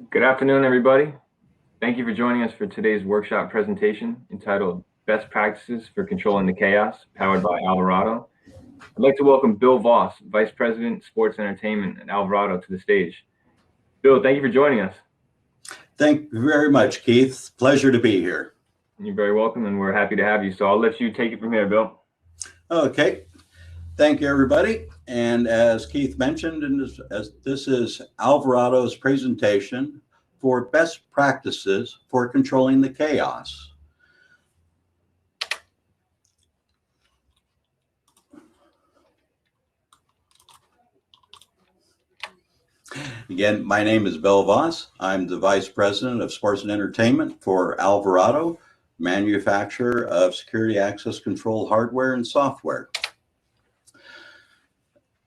Good afternoon, everybody. Thank you for joining us for today's workshop presentation entitled Best Practices for Controlling the Chaos, powered by Alvarado. I'd like to welcome Bill Voss, Vice President, Sports Entertainment at Alvarado, to the stage. Bill, thank you for joining us. Thank you very much, Keith. Pleasure to be here. You're very welcome, and we're happy to have you. So I'll let you take it from here, Bill. Okay. Thank you, everybody. And as Keith mentioned, as this is Alvarado's presentation for best practices for controlling the chaos. Again, my name is Bill Voss. I'm the Vice President of Sports and Entertainment for Alvarado, manufacturer of security access control hardware and software.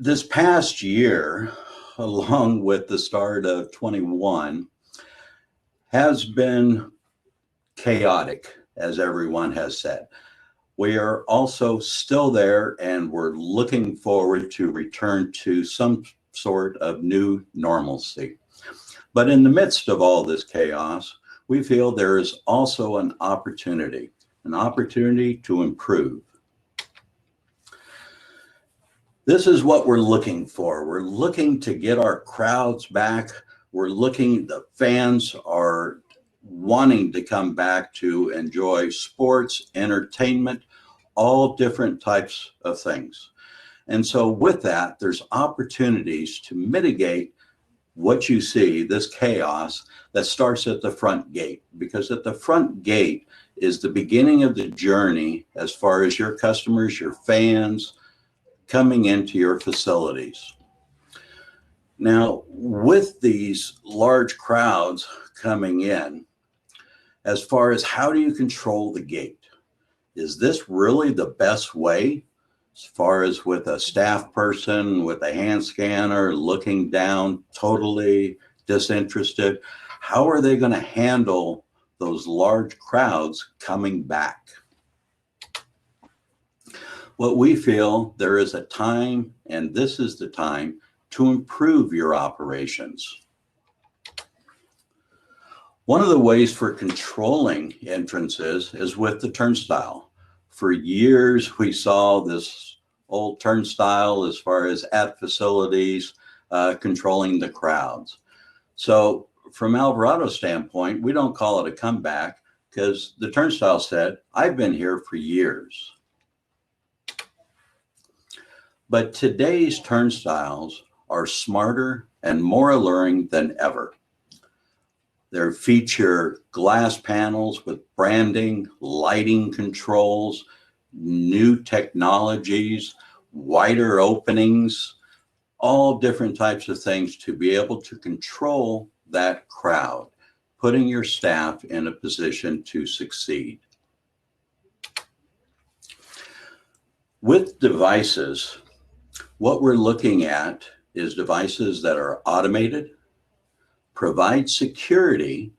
This past year, along with the start of 21, has been chaotic, as everyone has said. We are also still there, and we're looking forward to return to some sort of new normalcy. But in the midst of all this chaos, we feel there is also an opportunity to improve. This is what we're looking for. We're looking to get our crowds back. The fans are wanting to come back to enjoy sports, entertainment, all different types of things. And so with that, there's opportunities to mitigate what you see, this chaos that starts at the front gate, because at the front gate is the beginning of the journey as far as your customers, your fans, coming into your facilities. Now, with these large crowds coming in, as far as how do you control the gate? Is this really the best way? As far as with a staff person with a hand scanner looking down, totally disinterested, how are they going to handle those large crowds coming back? What we feel, there is a time, and this is the time, to improve your operations. One of the ways for controlling entrances is with the turnstile. For years, we saw this old turnstile as far as at facilities controlling the crowds. So from Alvarado's standpoint, we don't call it a comeback because the turnstile said, I've been here for years. But today's turnstiles are smarter and more alluring than ever. They feature glass panels with branding, lighting controls, new technologies, wider openings, all different types of things to be able to control that crowd, putting your staff in a position to succeed. With devices, what we're looking at is devices that are automated, provide security,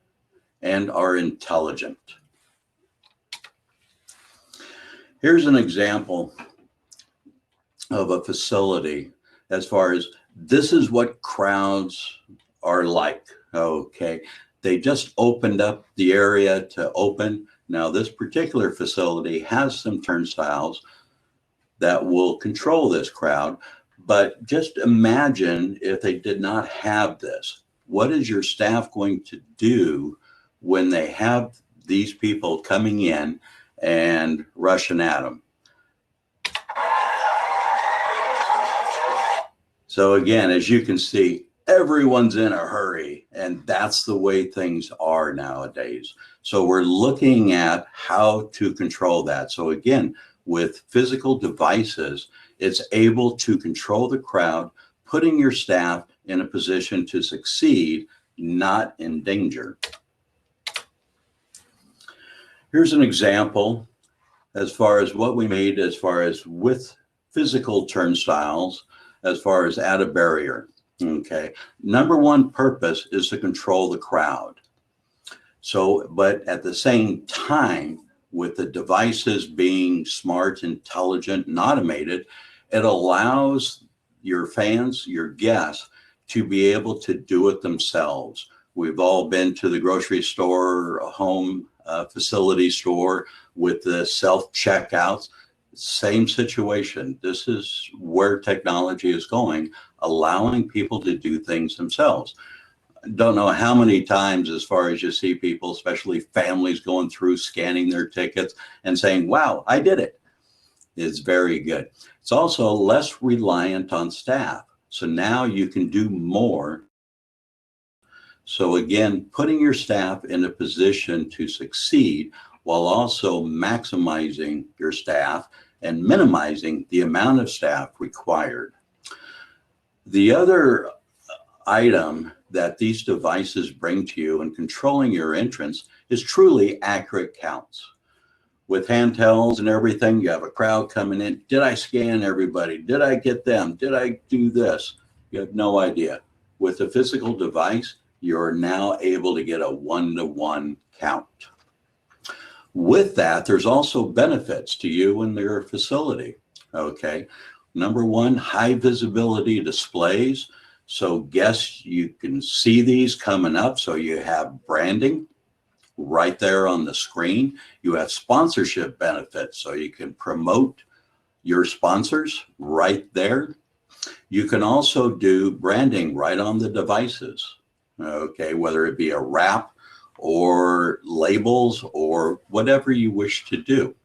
and are intelligent. Here's an example of a facility as far as this is what crowds are like, okay? They just opened up the area to open. Now, this particular facility has some turnstiles that will control this crowd, but just imagine if they did not have this. What is your staff going to do when they have these people coming in and rushing at them? So again, as you can see, everyone's in a hurry, and that's the way things are nowadays. So we're looking at how to control that. So again, with physical devices, it's able to control the crowd, putting your staff in a position to succeed, not in danger. Here's an example as far as what we made as far as with physical turnstiles, as far as at a barrier. Okay, number one purpose is to control the crowd. So, but at the same time, with the devices being smart, intelligent, and automated, it allows your fans, your guests, to be able to do it themselves. We've all been to the grocery store, a home facility store with the self-checkouts. Same situation. This is where technology is going, allowing people to do things themselves. Don't know how many times, as far as you see people, especially families, going through scanning their tickets and saying, wow, I did it. It's very good. It's also less reliant on staff. So now you can do more. So again, putting your staff in a position to succeed while also maximizing your staff and minimizing the amount of staff required. The other item that these devices bring to you in controlling your entrance is truly accurate counts. With handhelds and everything, you have a crowd coming in. Did I scan everybody? Did I get them? Did I do this? You have no idea. With a physical device, you're now able to get a one-to-one count. With that, there's also benefits to you and your facility. Okay. Number one, high visibility displays. So guests, you can see these coming up. So you have branding right there on the screen. You have sponsorship benefits. So you can promote your sponsors right there. You can also do branding right on the devices. Okay. Whether it be a wrap or labels or whatever you wish to do.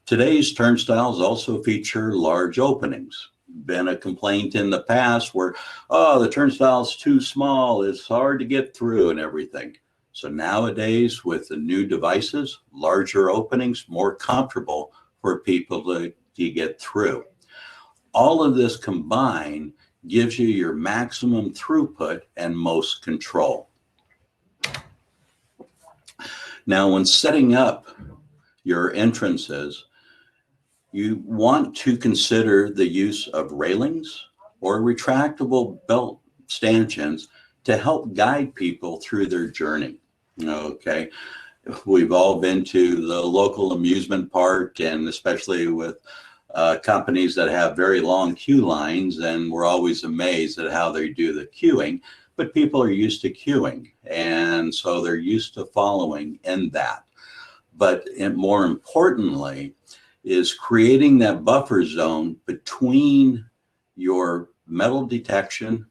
Today's turnstiles also feature large openings. Been a complaint in the past where, oh, the turnstile's too small, it's hard to get through and everything. So nowadays with the new devices, larger openings, more comfortable for people to get through. All of this combined gives you your maximum throughput and most control. Now, when setting up your entrances, you want to consider the use of railings or retractable belt stanchions to help guide people through their journey. Okay, we've all been to the local amusement park, and especially with companies that have very long queue lines, and we're always amazed at how they do the queuing. But people are used to queuing, and so they're used to following in that. But more importantly is creating that buffer zone between your metal detection,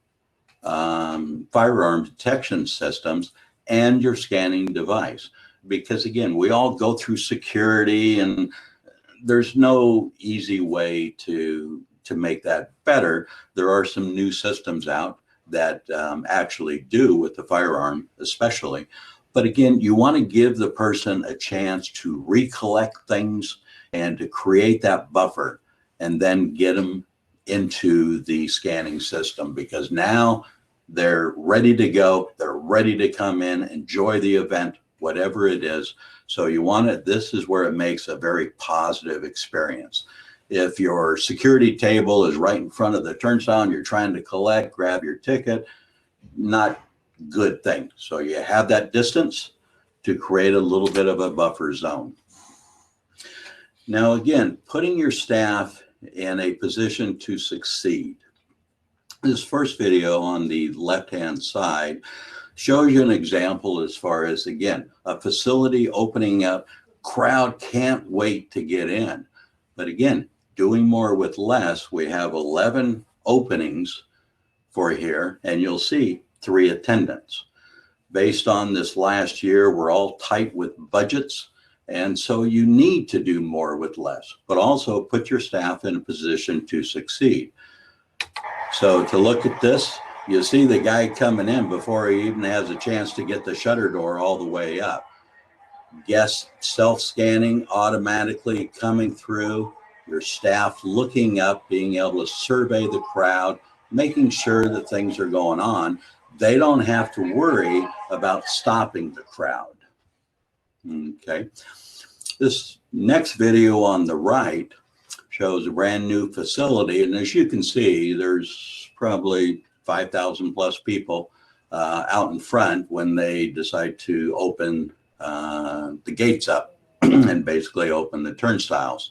firearm detection systems, and your scanning device. Because again, we all go through security, and there's no easy way to make that better. There are some new systems out that actually do with the firearm especially. But again, you want to give the person a chance to recollect things and to create that buffer and then get them into the scanning system, because now they're ready to go. They're ready to come in, enjoy the event, whatever it is. So you want it, this is where it makes a very positive experience. If your security table is right in front of the turnstile and you're trying to collect, grab your ticket, not good thing. So you have that distance to create a little bit of a buffer zone. Now, again, putting your staff in a position to succeed. This first video on the left-hand side shows you an example as far as, again, a facility opening up, crowd can't wait to get in. But again, doing more with less, we have 11 openings for here, and you'll see 3 attendants. Based on this last year, we're all tight with budgets, and so you need to do more with less, but also put your staff in a position to succeed. So to look at this, you see the guy coming in before he even has a chance to get the shutter door all the way up. Guests self-scanning automatically coming through, your staff looking up, being able to survey the crowd, making sure that things are going on. They don't have to worry about stopping the crowd. Okay. This next video on the right shows a brand new facility. And as you can see, there's probably 5,000 plus people out in front when they decide to open the gates up and basically open the turnstiles.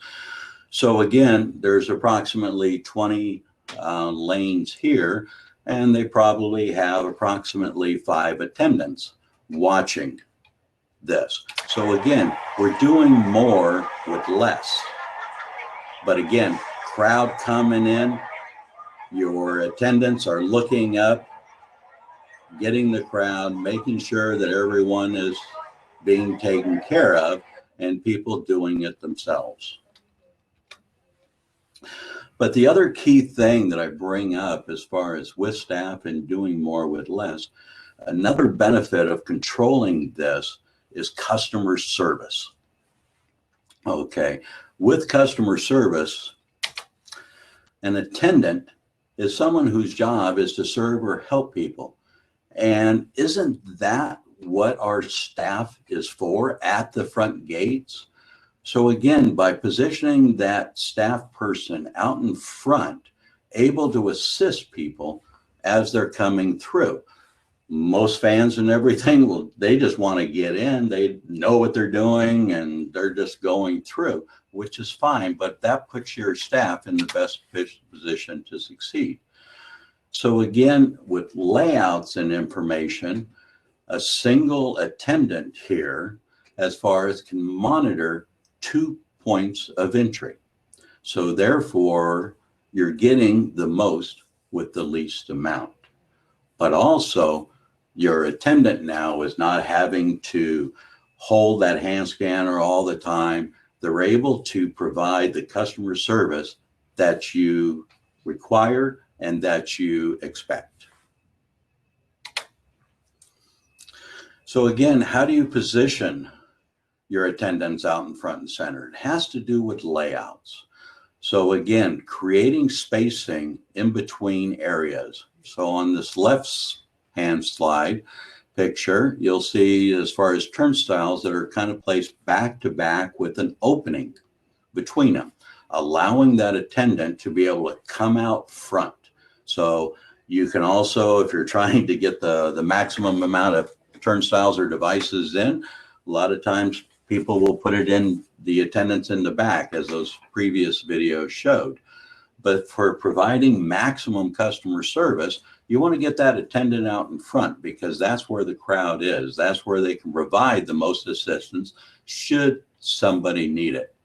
So again, there's approximately 20 lanes here. and they probably have approximately 5 attendants watching this. So again, we're doing more with less. But again, crowd coming in, your attendants are looking up, getting the crowd, making sure that everyone is being taken care of, and people doing it themselves. But the other key thing that I bring up as far as with staff and doing more with less, another benefit of controlling this is customer service. Okay, with customer service, an attendant is someone whose job is to serve or help people. And isn't that what our staff is for at the front gates? So again, by positioning that staff person out in front, able to assist people as they're coming through. Most fans and everything, well, they just want to get in. They know what they're doing and they're just going through, which is fine, but that puts your staff in the best position to succeed. So again, with layouts and information, a single attendant here, as far as can monitor 2 points of entry. So therefore, you're getting the most with the least amount. But also, your attendant now is not having to hold that hand scanner all the time. They're able to provide the customer service that you require and that you expect. So again, how do you position your attendants out in front and center? It has to do with layouts. So again, creating spacing in between areas. So on this left hand slide picture, you'll see as far as turnstiles that are kind of placed back to back with an opening between them, allowing that attendant to be able to come out front. So you can also, if you're trying to get the maximum amount of turnstiles or devices in, a lot of times people will put it in the attendants in the back, as those previous videos showed. But for providing maximum customer service, you want to get that attendant out in front, because that's where the crowd is. That's where they can provide the most assistance should somebody need it.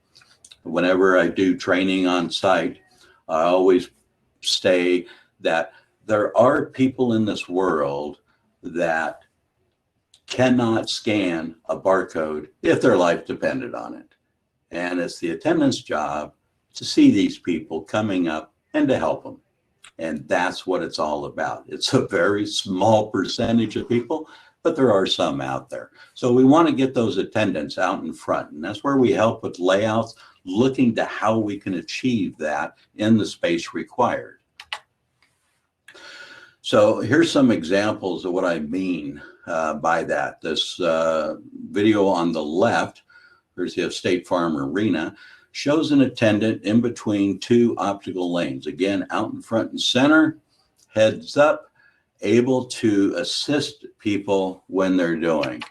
Whenever I do training on site, I always say that there are people in this world that cannot scan a barcode if their life depended on it. And it's the attendant's job to see these people coming up and to help them. And that's what it's all about. It's a very small percentage of people, but there are some out there. So we want to get those attendants out in front. And that's where we help with layouts, looking to how we can achieve that in the space required. So here's some examples of what I mean by that. This video on the left, there's the State Farm Arena, shows an attendant in between 2 optical lanes. Again, out in front and center, heads up, able to assist people when they're doing.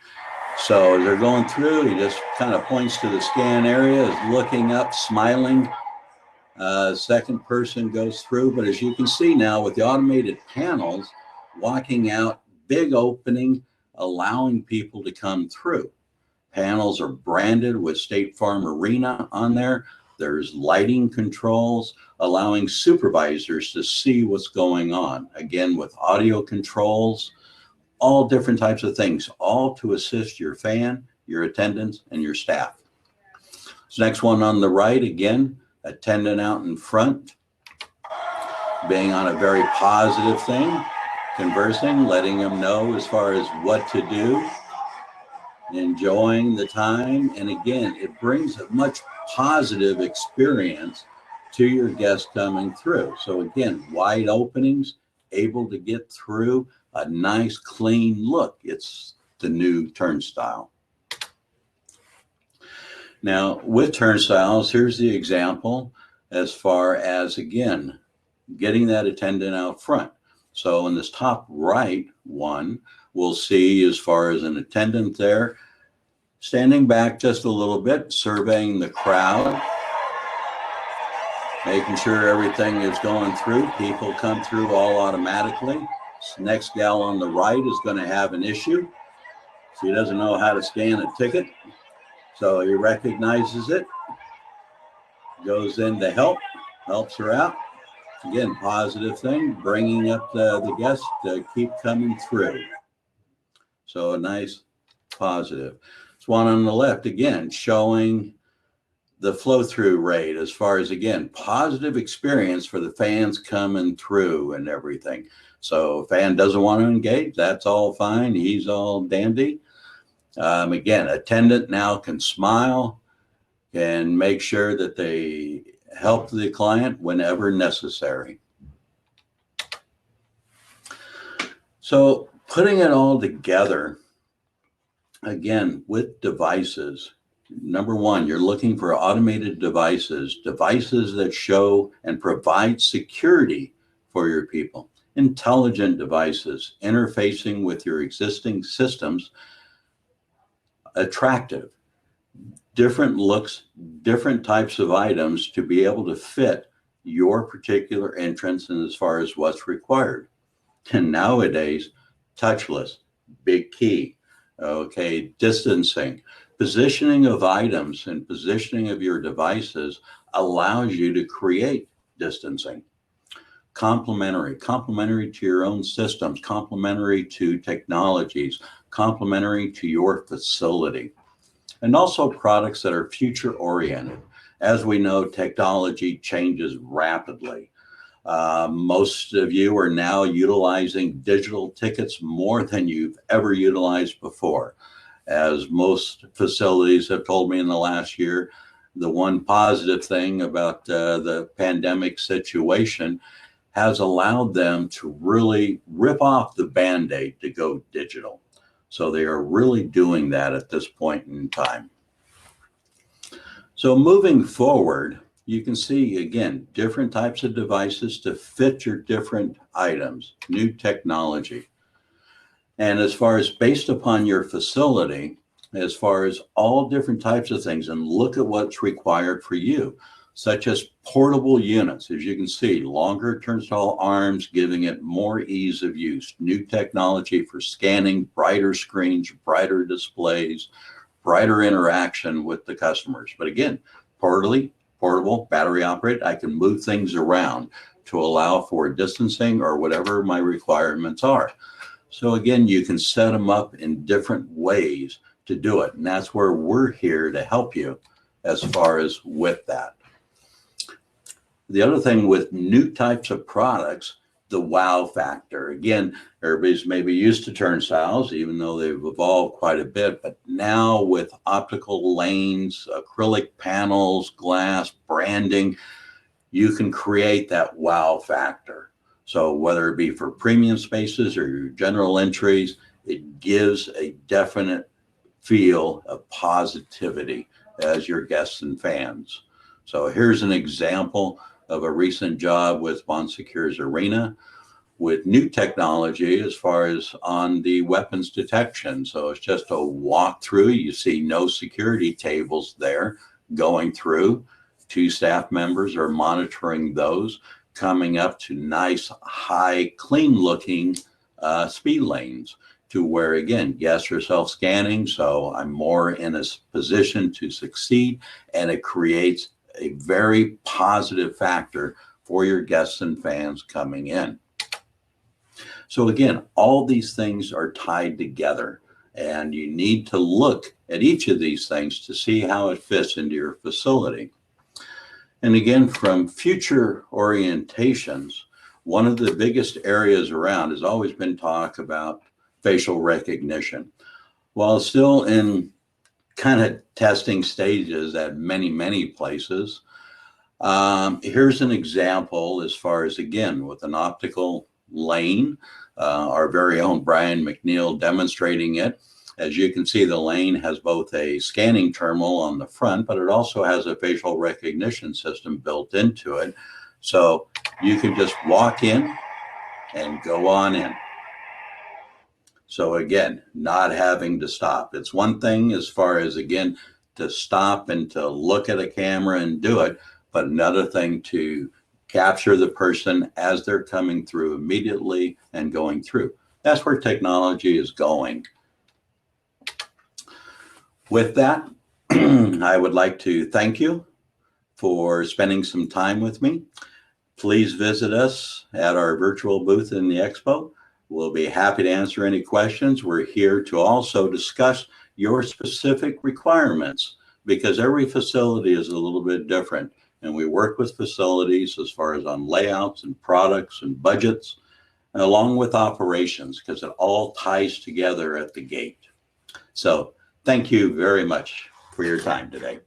So as they're going through, he just kind of points to the scan area, is looking up, smiling. Second person goes through, but as you can see now with the automated panels, walking out, big opening, allowing people to come through. Panels are branded with State Farm Arena on there. There's lighting controls, allowing supervisors to see what's going on. Again, with audio controls, all different types of things, all to assist your fan, your attendants, and your staff. This next one on the right, again, attendant out in front, being on a very positive thing, conversing, letting them know as far as what to do, enjoying the time. And again, it brings a much positive experience to your guests coming through. So again, wide openings, able to get through, a nice clean look. It's the new turnstile. Now with turnstiles, here's the example as far as, again, getting that attendant out front. So in this top right one, we'll see as far as an attendant there, standing back just a little bit, surveying the crowd. making sure everything is going through. People come through all automatically. This next gal on the right is going to have an issue. She doesn't know how to scan a ticket, so he recognizes it, goes in to help, helps her out. Again, positive thing, bringing up the guests to keep coming through. So a nice positive. This one on the left, again, showing the flow through rate as far as, again, positive experience for the fans coming through and everything. So if a fan doesn't want to engage, that's all fine. He's all dandy. Again, attendant now can smile and make sure that they help the client whenever necessary. So putting it all together, again, with devices, number one, you're looking for automated devices, devices that show and provide security for your people, intelligent devices, interfacing with your existing systems, attractive, different looks, different types of items to be able to fit your particular entrance and as far as what's required. And nowadays, touchless, big key, okay, distancing, positioning of items and positioning of your devices allows you to create distancing. Complementary to your own systems, complementary to technologies, complementary to your facility. And also products that are future oriented. As we know, technology changes rapidly. Most of you are now utilizing digital tickets more than you've ever utilized before. As most facilities have told me in the last year, the one positive thing about the pandemic situation has allowed them to really rip off the Band-Aid to go digital. So they are really doing that at this point in time. So moving forward, you can see, again, different types of devices to fit your different items, new technology. And as far as based upon your facility, as far as all different types of things, and look at what's required for you, such as portable units. As you can see, longer turnstile arms, giving it more ease of use, new technology for scanning, brighter screens, brighter displays, brighter interaction with the customers. But again, portable, battery operated, I can move things around to allow for distancing or whatever my requirements are. So again, you can set them up in different ways to do it. And that's where we're here to help you as far as with that. The other thing with new types of products, the wow factor. Again, everybody's maybe used to turnstiles, even though they've evolved quite a bit. But now with optical lanes, acrylic panels, glass, branding, you can create that wow factor. So whether it be for premium spaces or your general entries, it gives a definite feel of positivity as your guests and fans. So here's an example of a recent job with Bon Secure's Arena with new technology as far as on the weapons detection. So it's just a walkthrough. You see no security tables there going through. 2 staff members are monitoring those, coming up to nice, high, clean looking speed lanes to where, again, guests are self-scanning. So I'm more in a position to succeed, and it creates a very positive factor for your guests and fans coming in. So again, all these things are tied together, and you need to look at each of these things to see how it fits into your facility. And again, from future orientations, one of the biggest areas around has always been talk about facial recognition. While still in kind of testing stages at many places. Here's an example as far as, again, with an optical lane, our very own Brian McNeil demonstrating it. As you can see, the lane has both a scanning terminal on the front, but it also has a facial recognition system built into it. So you can just walk in and go on in. So again, not having to stop. It's one thing as far as, again, to stop and to look at a camera and do it, but another thing to capture the person as they're coming through immediately and going through. That's where technology is going. With that, I would like to thank you for spending some time with me. Please visit us at our virtual booth in the expo. We'll be happy to answer any questions. We're here to also discuss your specific requirements, because every facility is a little bit different. And we work with facilities as far as on layouts and products and budgets, and along with operations, because it all ties together at the gate. So thank you very much for your time today.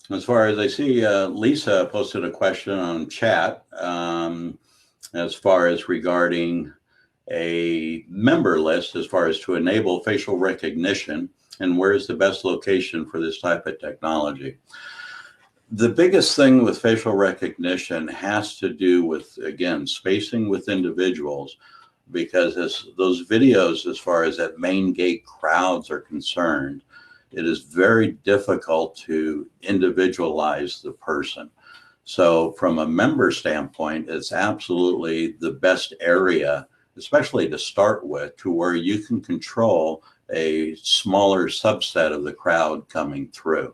As far as I see, Lisa posted a question on chat as far as regarding a member list, as far as to enable facial recognition, and where's the best location for this type of technology. The biggest thing with facial recognition has to do with, again, spacing with individuals, because as those videos, as far as at main gate crowds are concerned, it is very difficult to individualize the person. So from a member standpoint, it's absolutely the best area, especially to start with, to where you can control a smaller subset of the crowd coming through.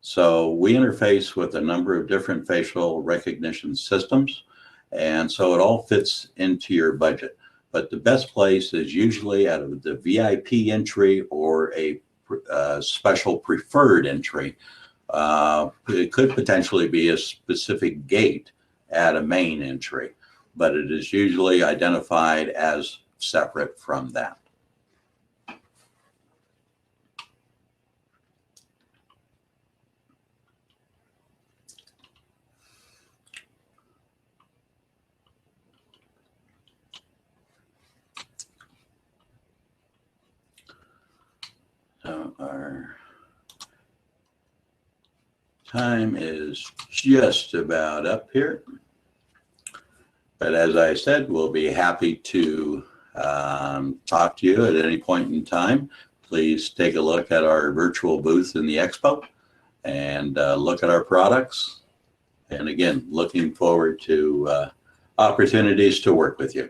So we interface with a number of different facial recognition systems, and so it all fits into your budget. But the best place is usually out of the VIP entry or a special preferred entry. It could potentially be a specific gate at a main entry, but it is usually identified as separate from that. So our time is just about up here. But as I said, we'll be happy to talk to you at any point in time. Please take a look at our virtual booth in the expo and look at our products. And again, looking forward to opportunities to work with you.